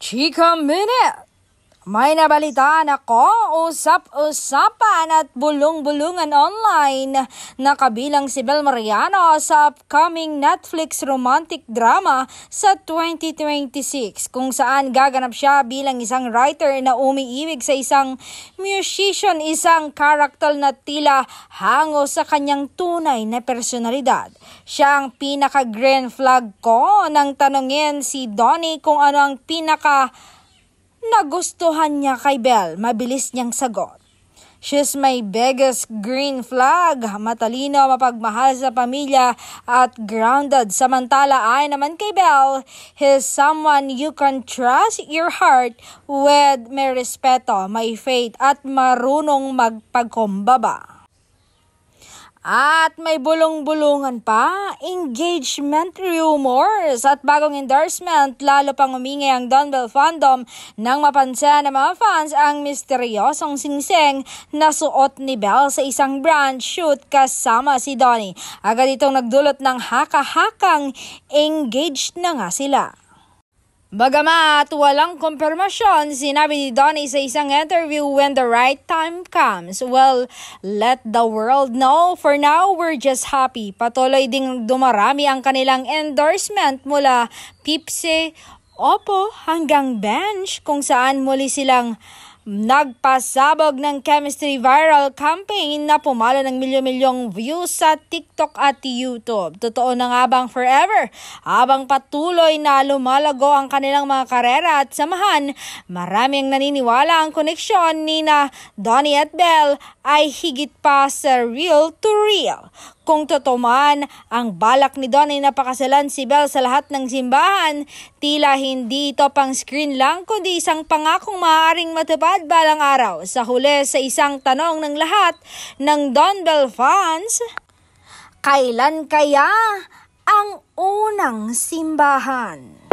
Chika Minute! May nabalitaan ako, usap-usapan at bulong-bulungan online na kabilang si Bel Mariano sa upcoming Netflix romantic drama sa 2026 kung saan gaganap siya bilang isang writer na umiibig sa isang musician, isang karakter na tila hango sa kanyang tunay na personalidad. Siya ang pinaka-green flag ko nang tanungin si Donnie kung ano ang nagustuhan niya kay Bel. Mabilis niyang sagot. She's my biggest green flag. Matalino, mapagmahal sa pamilya at grounded. Samantala ay naman kay Bel, he's someone you can trust your heart with. May respeto, may faith at marunong magpagkumbaba. At may bulong-bulungan pa, engagement rumors at bagong endorsement, lalo pang umingay ang Don Bell fandom nang mapansin ng mga fans ang misteryosong singsing na suot ni Bell sa isang brand shoot kasama si Donnie. Agad itong nagdulot ng haka-hakang engaged na nga sila. Bagamat walang kumpirmasyon, sinabi ni Donnie sa isang interview, when the right time comes, well, let the world know. For now, we're just happy. Patuloy ding dumarami ang kanilang endorsement mula Pipsi, Oppo hanggang Bench, kung saan muli silang nagpasabog ng chemistry viral campaign na pumalo ng milyon-milyong views sa TikTok at YouTube. Totoo na nga bang forever? Habang patuloy na lumalago ang kanilang mga karera at samahan, maraming naniniwala ang koneksyon ni na Donnie at Bell ay higit pa sa real to real. Kung totoo man ang balak ni Donnie na pakasalan si Bell sa lahat ng simbahan, tila hindi ito pang screen lang kundi isang pangakong maaaring matupad balang araw. Sa huli, sa isang tanong ng lahat ng Don Bell fans, kailan kaya ang unang simbahan?